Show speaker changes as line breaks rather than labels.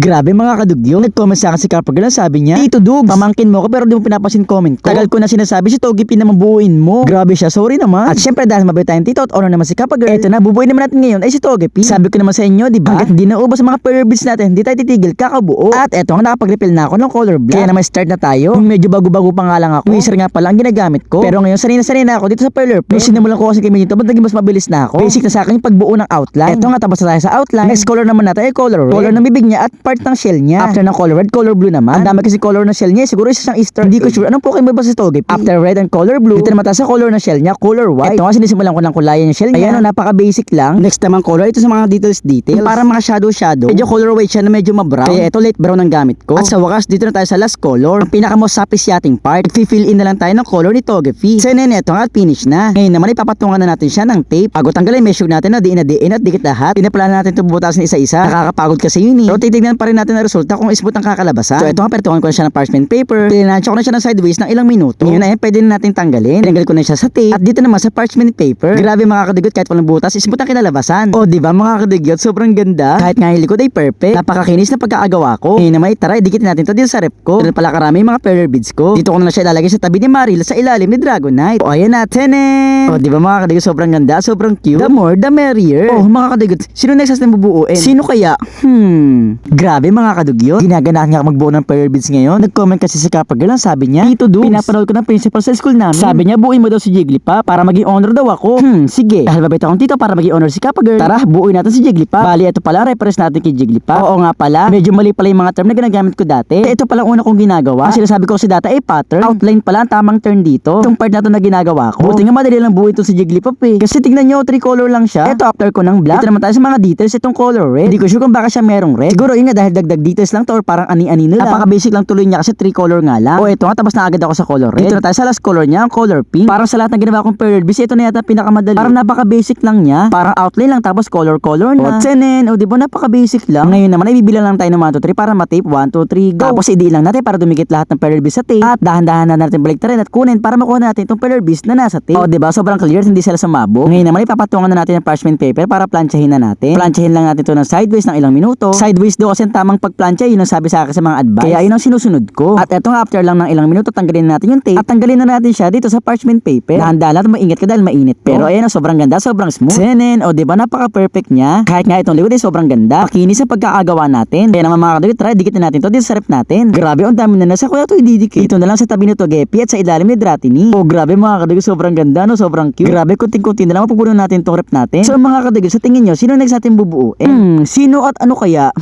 Grabe mga kadugyo. Nag-comment sa akin si Kapag na sabi niya, Tito Dugs, pamangkin mo ko pero di mo pinapansin comment ko. Tagal ko na sinasabi si Togi pinamabuuin mo. Grabe siya, sorry naman. At syempre dahil mabait tayong tito at honor naman si Kapag, eto na, bubuin naman natin ngayon ay si Togi P. Sabi ko naman sa inyo, di ba? Hanggat hindi naubos ang mga prayer beads natin, hindi tayo titigil, kakabuo. At eto nga, nakapag-refill na ako ng color black. Kaya naman start na tayo. Kung medyo bago-bago pa nga lang ako, tweezer nga pala ang ginagamit ko. Pero ngayon sanay na ako dito sa parlor pen. Nung sinimulan ko kasi kami nito, ba't naging mas mabilis na ako? Basic na sa akin yung pagbuo ng outline. Eto nga, tapos na tayo sa outline. Next color naman natin ay color red. Color ng bibig niya at part ng shell niya. After ng color red, color blue naman. Ang dami kasi color ng shell niya, siguro isa siyang Easter. Hindi ko sure anong Pokemon ba si Togepi. After red and color blue, dito naman tayo sa color ng shell niya, color white. Ito nga sinisimulan ko ng kulayan yung shell niya. Ayan, napaka basic lang. Next naman color, ito sa mga details. Para mga shadow. Medyo color white siya na medyo ma-brown. Kaya ito light brown ang gamit ko. At sa wakas, dito na tayo sa last color. Ang pinaka-most sapisyating part. Fill in na lang tayo ng color ni Togepi. So yun, ito nga, finish na. Ngayon naman, ipapatungan na natin siya ng tape. Bago tanggalin, make sure natin na diin at dikit lahat. Pinaplano natin ito bubutasin isa-isa. Nakakapagod kasi yun eh. Pero titignan pa rin natin ang resulta kung smooth ang kakalabasan. So ito nga, pertungan ko na siya ng parchment paper. Pinansya ko na siya ng sideways ng ilang minuto. Ngayon na yan, pwede na natin tanggalin. Tinanggal ko na siya sa tape. At dito naman sa parchment paper. Grabe mga kadigot, kahit walang butas, smooth ang kinalabasan. O diba mga kadigot, sobrang ganda. Kahit nga hilikod ay perfect. Napakakinis na pagkaagawa ko. Ngayon naman, tara, idikit natin to dito sa rep ko. Dito pala karami yung mga prayer beads ko. Dito ko na siya ilalagay sa tabi ni Maril sa ilalim ni Dragonite. O ayan natin eh. O diba mga kadigot, sobrang ganda, sobrang cute. The more, the merrier. Oh mga kadigot, sino next na bubuuin? Sino kaya? Grabe mga kadugyo. Ginaganahan nga ako magbuo ng prayer beads ngayon. Nag-comment kasi si Kapag lang, sabi niya, Tito Dugs, pinapanood ko ng principal sa school namin. Sabi niya, buuin mo daw si Jigglypuff para maging honor daw ako. Sige. Dahil mabait akong tito para maging honor si Kapag. Tara, buuin natin si Jigglypuff. Bali, ito pala, reference natin kay Jigglypuff. Oo nga pala, medyo mali pala yung mga term na ginagamit ko dati. Ito pala una kong ginagawa. Ang sinasabi ko si data ay pattern. Outline pala ang tamang term dito. Itong part na to na ginagawa ko. Buti nga madali lang buuin ito si Jigglypuff eh. Kasi tignan nyo, 3 color lang siya. Ito after ko ng black. Ito naman tayo sa mga details. Itong color red. Hindi ko sure kung baka siya merong red. Siguro yun nga dahil dagdag details lang to or parang ani-ani na lang. Napaka basic lang tuloy niya kasi 3 color nga lang. O ito nga, tapos na agad ako sa color red. Dito na tayo sa last color niya, ang color pink. Parang sa lahat ng ginawa kong period base, ito na yata pinakamadali. Parang napaka basic lang niya. Parang outline lang tapos color na. O tsenen, o diba napaka basic lang. Ngayon naman ay bibilang lang tayo ng 1, 2, 3 para ma-tape. 1, 2, 3, go. Tapos i-deal lang natin para dumikit lahat ng period base sa tape. At dahan-dahan na natin baliktarin at kunin para makuha natin itong period base na nasa tape. O diba sobrang clear, hindi sila sumabog. Ngayon naman ipapatungan na natin ng parchment paper para planchahin na natin. Planchahin lang natin ito ng sideways ng ilang minuto. Sideways daw kasi ang tamang pagplancha, yun ang sabi sa akin sa mga advice. Kaya yun ang sinusunod ko. At eto nga after lang ng ilang minuto tanggalin na natin yung tape at tanggalin na natin siya dito sa parchment paper. Dahan-dahan lang, maingat ka dahil mainit to. Pero ayan, sobrang ganda, sobrang smooth. Senen, o diba napaka-perfect niya. Kahit nga itong likod ay sobrang ganda. Makinis sa pagkakagawa natin. Kaya naman mga kadugit, try dikit na natin to dito sa rep natin. Grabe, ang dami na nasa kuya to ididikit. Dito na lang sa tabi nito Gepi at sa ilalim ni Dratini. Oh, grabe mga kadugit, sobrang ganda no, sobrang cute. Grabe, kunting-kunti na lang mapupuno natin tong rep natin. So mga kadugit, sa tingin nyo, sino next natin bubuo? Sino at ano kaya?